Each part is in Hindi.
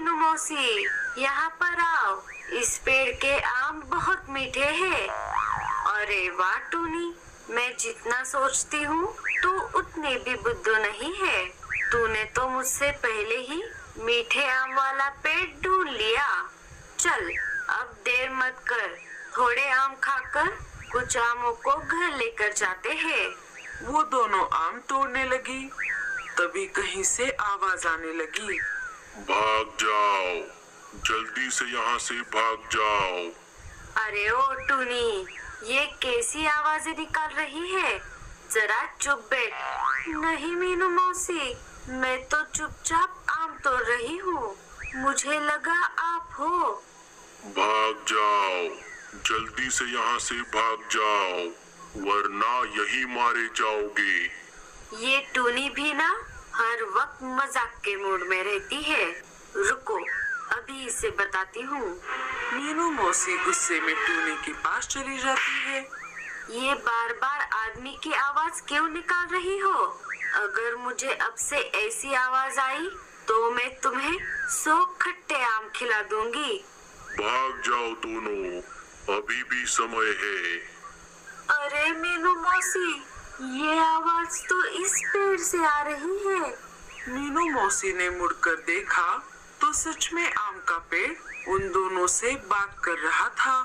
मीनू मौसी, यहाँ पर आओ। इस पेड़ के आम बहुत मीठे हैं। अरे वाह टूनी, मैं जितना सोचती हूँ तू उतनी भी बुद्धू नहीं है। तूने तो मुझसे पहले ही मीठे आम वाला पेड़ ढूंढ लिया। चल अब देर मत कर, थोड़े आम खाकर कुछ आमों को घर लेकर जाते हैं। वो दोनों आम तोड़ने लगी। तभी कहीं से आवाज आने लगी, भाग जाओ, जल्दी से यहाँ से भाग जाओ। अरे ओ टूनी, ये कैसी आवाजें निकाल रही है? जरा चुप बैठ। नहीं मीनू मौसी, मैं तो चुपचाप आम तोड़ रही हूँ। मुझे लगा आप हो। भाग जाओ, जल्दी से यहाँ से भाग जाओ, वरना यही मारे जाओगे। ये टूनी भी ना हर वक्त मजाक के मूड में रहती है। रुको, अभी इसे बताती हूँ। मीनू मौसी गुस्से में टूनी के पास चली जाती है। ये बार बार आदमी की आवाज क्यों निकाल रही हो? अगर मुझे अब से ऐसी आवाज आई तो मैं तुम्हें 100 खट्टे आम खिला दूंगी। भाग जाओ दोनों, अभी भी समय है। अरे मीनू मौसी, ये आवाज तो इस पेड़ से आ रही है। मीनू मौसी ने मुड़कर देखा तो सच में आम का पेड़ उन दोनों से बात कर रहा था।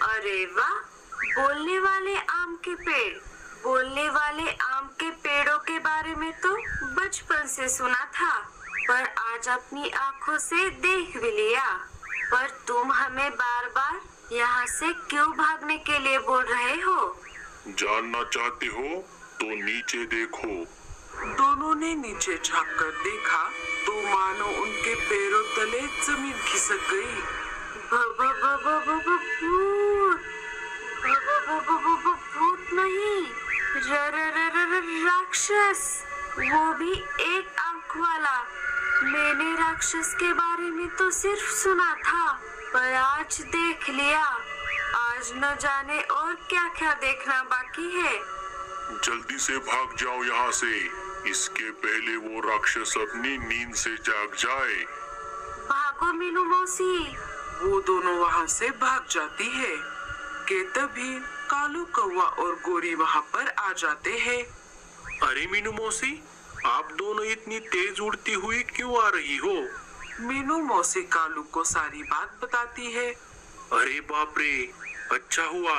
अरे वाह, बोलने वाले आम के पेड़। बोलने वाले आम के पेड़ों के बारे में तो बचपन से सुना था, पर आज अपनी आंखों से देख भी लिया। पर तुम हमें बार बार यहाँ से क्यों भागने के लिए बोल रहे हो? जानना चाहते हो तो नीचे देखो। दोनों ने नीचे झांक कर देखा तो मानो उनके पैरों तले जमीन खिसक गई। भूत नहीं, राक्षस, वो भी एक आंख वाला। मैंने राक्षस के बारे में तो सिर्फ सुना था, पर आज देख लिया। आज न जाने और क्या क्या देखना बाकी है। जल्दी से भाग जाओ यहाँ से, इसके पहले वो राक्षस अपनी नींद से जाग जाए। भागो मीनू मौसी। वो दोनों वहाँ से भाग जाती है कि तभी कालू कौवा और गोरी वहाँ पर आ जाते हैं। अरे मीनू मौसी, आप दोनों इतनी तेज उड़ती हुई क्यों आ रही हो? मीनू मौसी कालू को सारी बात बताती है। अरे बाप रे, अच्छा हुआ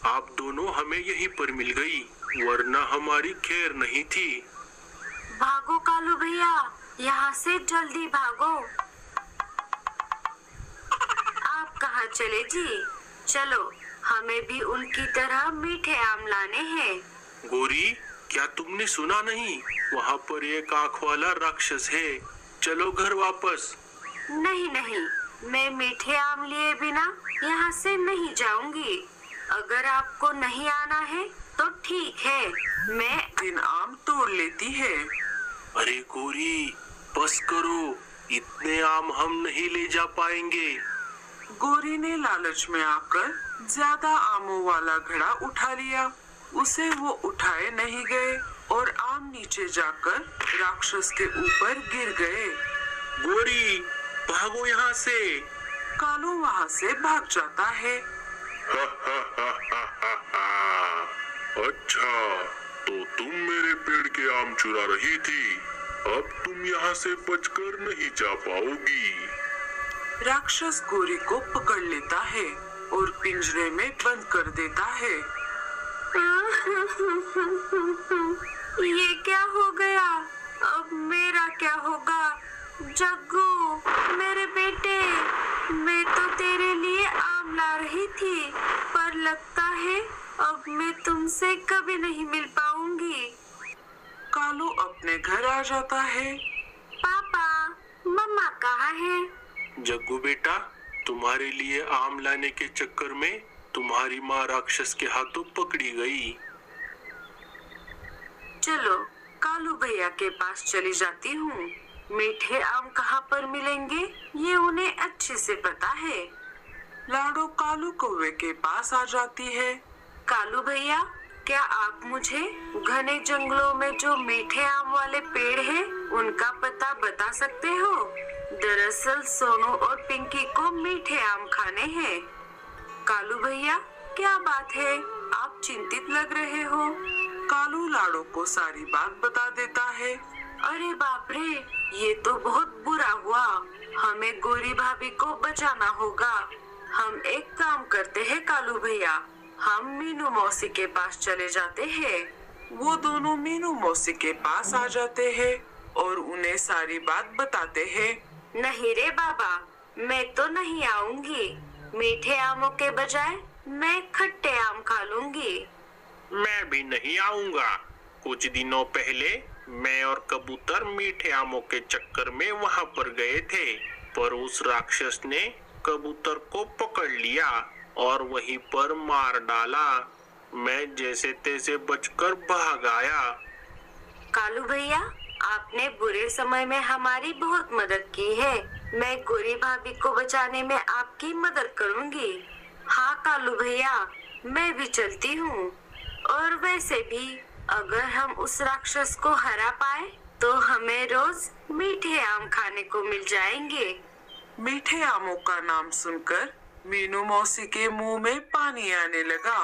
आप दोनों हमें यहीं पर मिल गई, वरना हमारी खैर नहीं थी। भागो कालू भैया, यहाँ से जल्दी भागो। आप कहाँ चले जी? चलो, हमें भी उनकी तरह मीठे आम लाने हैं। गोरी, क्या तुमने सुना नहीं? वहाँ पर एक आँख वाला राक्षस है। चलो घर वापस। नहीं नहीं, मैं मीठे आम लिए बिना यहाँ से नहीं जाऊंगी। अगर आपको नहीं आना है तो ठीक है, मैं इन आम तोड़ लेती है। अरे गोरी, बस करो, इतने आम हम नहीं ले जा पाएंगे। गोरी ने लालच में आकर ज्यादा आमों वाला घड़ा उठा लिया। उसे वो उठाए नहीं गए और आम नीचे जाकर राक्षस के ऊपर गिर गए। गोरी, भागो यहाँ से। कालू वहाँ से भाग जाता है। अच्छा, तो तुम मेरे पेड़ के आम चुरा रही थी। अब तुम यहाँ से बचकर नहीं जा पाओगी। राक्षस गोरी को पकड़ लेता है और पिंजरे में बंद कर देता है। ये क्या हो गया? अब मेरा क्या होगा? जग्गू, मेरे बेटे, मैं तो तेरे लिए आम ला रही थी, पर लगता है अब मैं तुमसे कभी नहीं मिल पाऊंगी। कालू अपने घर आ जाता है। पापा, मम्मा कहाँ है? जग्गू बेटा, तुम्हारे लिए आम लाने के चक्कर में तुम्हारी माँ राक्षस के हाथों पकड़ी गई। चलो कालू भैया के पास चली जाती हूँ। मीठे आम कहाँ पर मिलेंगे ये उन्हें अच्छे से पता है। लाडो कालू कौवे के पास आ जाती है। कालू भैया, क्या आप मुझे घने जंगलों में जो मीठे आम वाले पेड़ हैं, उनका पता बता सकते हो? दरअसल सोनू और पिंकी को मीठे आम खाने हैं। कालू भैया, क्या बात है? आप चिंतित लग रहे हो। कालू लाड़ो को सारी बात बता देता है। अरे बाप रे, ये तो बहुत बुरा हुआ। हमें गोरी भाभी को बचाना होगा। हम एक काम करते हैं कालू भैया, हम मीनू मौसी के पास चले जाते हैं। वो दोनों मीनू मौसी के पास आ जाते हैं और उन्हें सारी बात बताते हैं। नहीं रे बाबा, मैं तो नहीं आऊंगी। मीठे आमों के बजाय मैं खट्टे आम खा लूंगी। मैं भी नहीं आऊंगा। कुछ दिनों पहले मैं और कबूतर मीठे आमों के चक्कर में वहां पर गए थे, पर उस राक्षस ने कबूतर को पकड़ लिया और वहीं पर मार डाला। मैं जैसे तैसे बचकर भाग आया। कालू भैया, आपने बुरे समय में हमारी बहुत मदद की है। मैं गोरी भाभी को बचाने में आपकी मदद करूंगी। हाँ कालू भैया, मैं भी चलती हूँ। और वैसे भी अगर हम उस राक्षस को हरा पाए तो हमें रोज मीठे आम खाने को मिल जाएंगे। मीठे आमों का नाम सुनकर मीनू मौसी के मुंह में पानी आने लगा।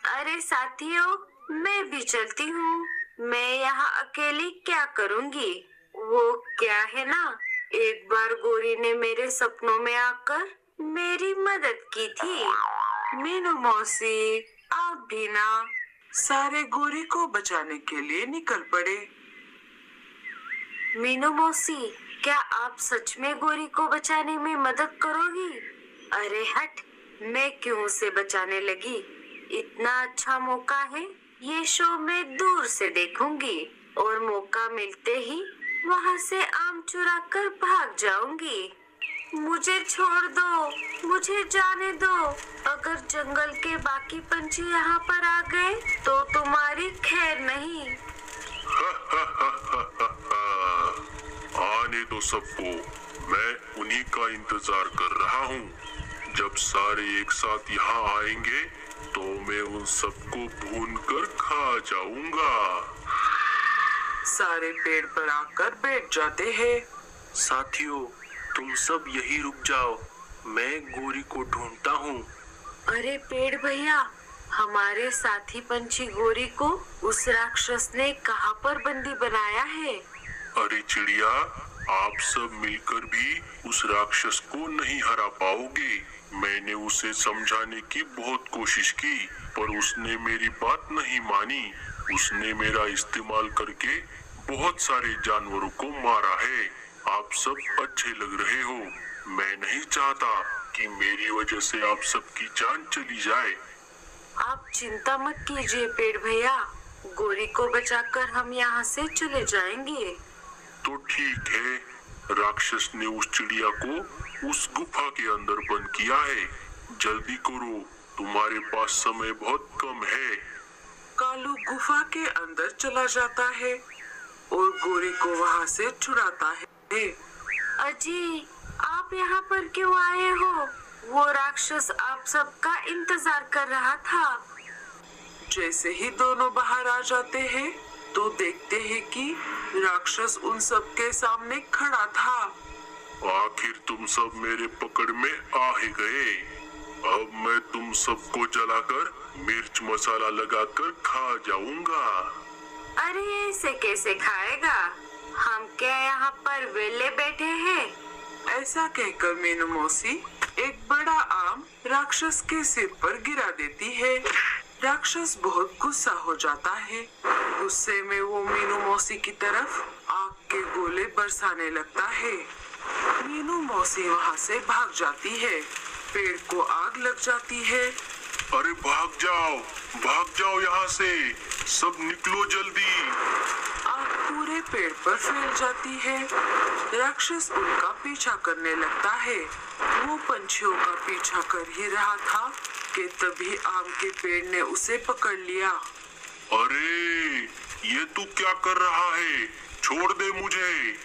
अरे साथियों, मैं भी चलती हूँ। मैं यहाँ अकेली क्या करूँगी? वो क्या है ना, एक बार गोरी ने मेरे सपनों में आकर मेरी मदद की थी। मीनू मौसी, आप भी ना। सारे गोरी को बचाने के लिए निकल पड़े। मीनू मौसी, क्या आप सच में गोरी को बचाने में मदद करोगी? अरे हट, मैं क्यों उसे बचाने लगी? इतना अच्छा मौका है, ये शो मैं दूर से देखूंगी और मौका मिलते ही वहाँ से आम चुरा कर भाग जाऊंगी। मुझे छोड़ दो, मुझे जाने दो। अगर जंगल के बाकी पंछी यहाँ पर आ गए तो तुम्हारी खैर नहीं। आने दो सबको, मैं उन्हीं का इंतजार कर रहा हूँ। जब सारे एक साथ यहाँ आएंगे तो मैं उन सबको भूनकर खा जाऊंगा। सारे पेड़ पर आकर बैठ जाते हैं। साथियों, तुम सब यही रुक जाओ, मैं गोरी को ढूंढता हूँ। अरे पेड़ भैया, हमारे साथी पंछी गोरी को उस राक्षस ने कहाँ पर बंदी बनाया है? अरे चिड़िया, आप सब मिलकर भी उस राक्षस को नहीं हरा पाओगे। मैंने उसे समझाने की बहुत कोशिश की, पर उसने मेरी बात नहीं मानी। उसने मेरा इस्तेमाल करके बहुत सारे जानवरों को मारा है। आप सब अच्छे लग रहे हो। मैं नहीं चाहता कि मेरी वजह से आप सबकी जान चली जाए। आप चिंता मत कीजिए पेड़ भैया, गोरी को बचाकर हम यहाँ से चले जाएंगे। तो ठीक है, राक्षस ने उस चिड़िया को उस गुफा के अंदर बंद किया है। जल्दी करो, तुम्हारे पास समय बहुत कम है। कालू गुफा के अंदर चला जाता है और गोरी को वहाँ से छुड़ाता है। अजी, आप यहाँ पर क्यों आए हो? वो राक्षस आप सबका इंतजार कर रहा था। जैसे ही दोनों बाहर आ जाते हैं तो देखते हैं कि राक्षस उन सब के सामने खड़ा था। आखिर तुम सब मेरे पकड़ में आ ही गए। अब मैं तुम सबको जलाकर मिर्च मसाला लगाकर खा जाऊंगा। अरे ऐसे कैसे खाएगा? हम क्या यहाँ पर वेले बैठे हैं? ऐसा कहकर मीनू मौसी एक बड़ा आम राक्षस के सिर पर गिरा देती है। राक्षस बहुत गुस्सा हो जाता है। गुस्से में वो मीनू मौसी की तरफ आग के गोले बरसाने लगता है। मीनू मौसी वहाँ से भाग जाती है। पेड़ को आग लग जाती है। अरे भाग जाओ यहाँ से, सब निकलो जल्दी। आग पूरे पेड़ पर फैल जाती है। राक्षस उनका पीछा करने लगता है। वो पंछियों का पीछा कर ही रहा था कि तभी आम के पेड़ ने उसे पकड़ लिया। अरे ये तू क्या कर रहा है? छोड़ दे मुझे।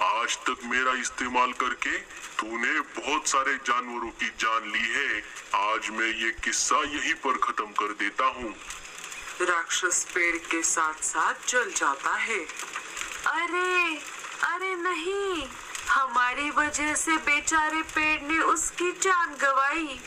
आज तक मेरा इस्तेमाल करके तूने बहुत सारे जानवरों की जान ली है। आज मैं ये किस्सा यहीं पर खत्म कर देता हूँ। राक्षस पेड़ के साथ साथ जल जाता है। अरे नहीं, हमारी वजह से बेचारे पेड़ ने उसकी जान गंवाई।